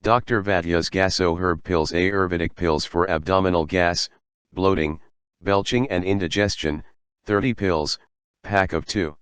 Dr. Vaidya's Gasoherb pills, Ayurvedic pills for abdominal gas, bloating, belching and indigestion, 30 pills, pack of 2.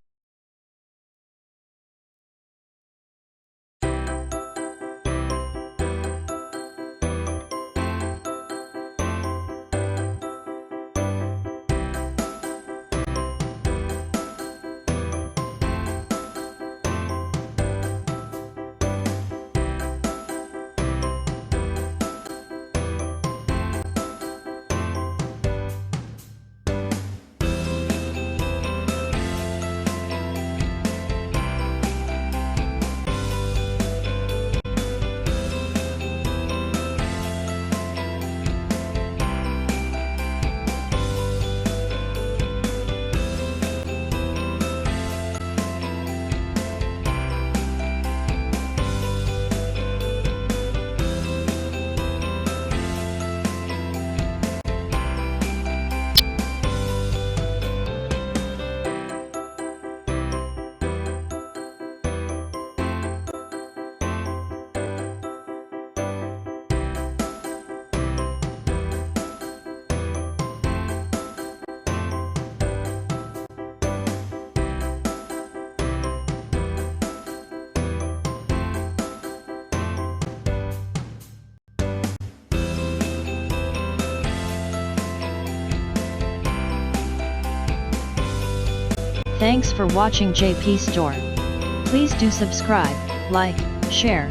Thanks for watching JP Store. Please do subscribe, like, share,